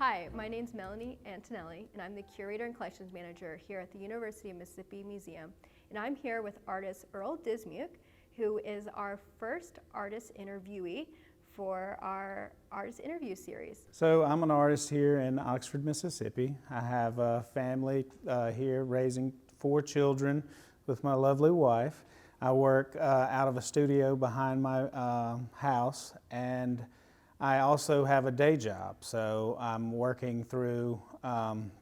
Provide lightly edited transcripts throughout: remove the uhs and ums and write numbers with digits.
Hi, my name's Melanie Antonelli, and I'm the Curator and Collections Manager here at the University of Mississippi Museum. And I'm here with artist Earl Dismuke, who is our first artist interviewee for our artist interview series. So I'm an artist here in Oxford, Mississippi. I have a family here raising 4 children with my lovely wife. I work out of a studio behind my house, and I also have a day job. So I'm working through,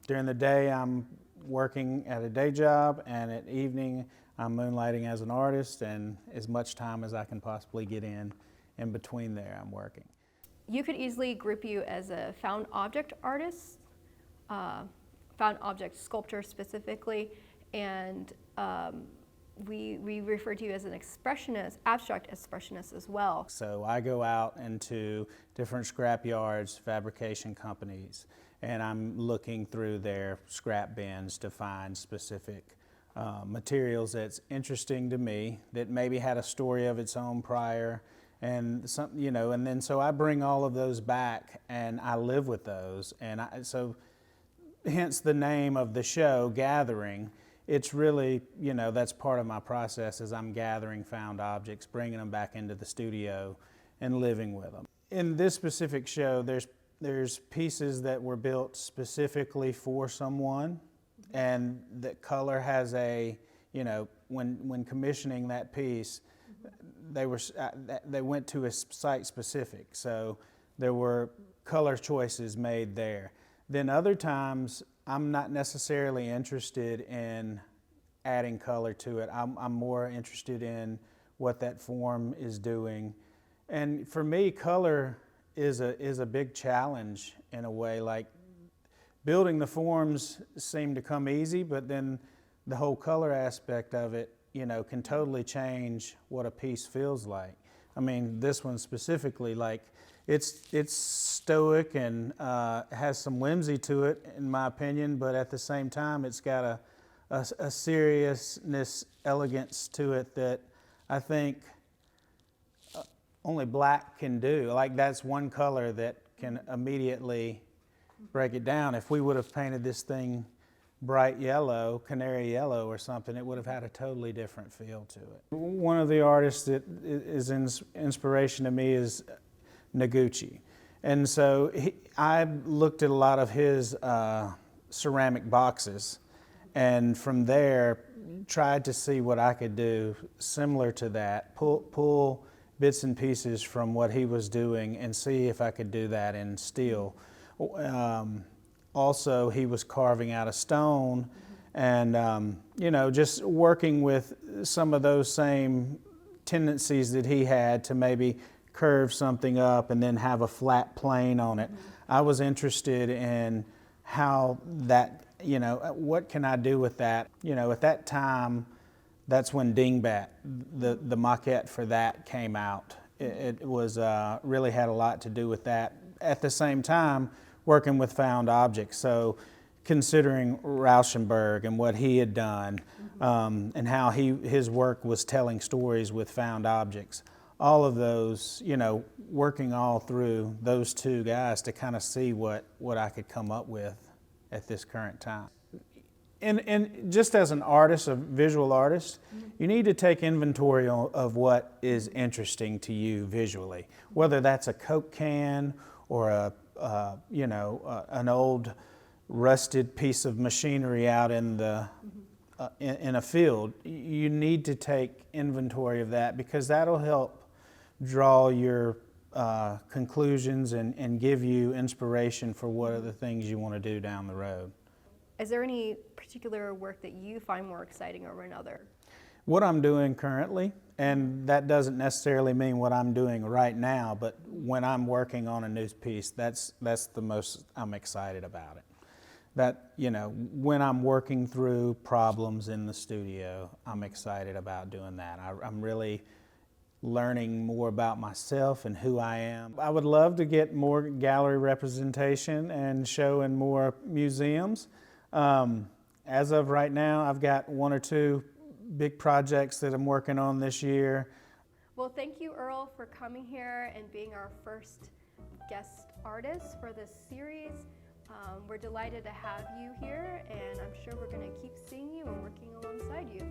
during the day I'm working at a day job, and at evening I'm moonlighting as an artist, and as much time as I can possibly get in between there I'm working. You could easily group you as a found object artist, found object sculptor specifically, and we refer to you as an expressionist, abstract expressionist as well. So I go out into different scrap yards, fabrication companies, and I'm looking through their scrap bins to find specific materials that's interesting to me, that maybe had a story of its own prior, and some, you know, and then so I bring all of those back and I live with those, and so hence the name of the show, Gathering. It's really, you know, that's part of my process, is I'm gathering found objects, bringing them back into the studio and living with them. In this specific show, there's pieces that were built specifically for someone, and the color has a, you know, when commissioning that piece, they went to a site specific, so there were color choices made there. Then other times, I'm not necessarily interested in adding color to it. I'm more interested in what that form is doing. And for me, color is a big challenge in a way. Like, building the forms seem to come easy, but then the whole color aspect of it, you know, can totally change what a piece feels like. I mean, this one specifically, like, it's stoic and has some whimsy to it, in my opinion, but at the same time, it's got a seriousness, elegance to it that I think only black can do. Like, that's one color that can immediately break it down. If we would have painted this thing bright yellow, canary yellow or something, it would have had a totally different feel to it. One of the artists that is inspiration to me is Noguchi. And so I looked at a lot of his ceramic boxes, and from there tried to see what I could do similar to that, pull bits and pieces from what he was doing and see if I could do that in steel. Also, he was carving out of stone, and you know, just working with some of those same tendencies that he had to maybe curve something up and then have a flat plane on it. I was interested in how that, you know, what can I do with that? You know, at that time, that's when Dingbat, the maquette for that came out. It was really had a lot to do with that. At the same time, working with found objects. So considering Rauschenberg and what he had done, and how his work was telling stories with found objects. All of those, you know, working all through those two guys to kind of see what I could come up with at this current time. And just as an artist, a visual artist, you need to take inventory of what is interesting to you visually, whether that's a Coke can or you know, an old rusted piece of machinery out in the in a field. You need to take inventory of that, because that'll help draw your conclusions and give you inspiration for what are the things you want to do down the road. Is there any particular work that you find more exciting over another? What I'm doing currently, and that doesn't necessarily mean what I'm doing right now, but when I'm working on a new piece, that's the most I'm excited about it. That, you know, when I'm working through problems in the studio, I'm excited about doing that. I'm really learning more about myself and who I am. I would love to get more gallery representation and show in more museums. As of right now, I've got 1 or 2 big projects that I'm working on this year. Well, thank you, Earl, for coming here and being our first guest artist for this series. We're delighted to have you here, and I'm sure we're going to keep seeing you and working alongside you.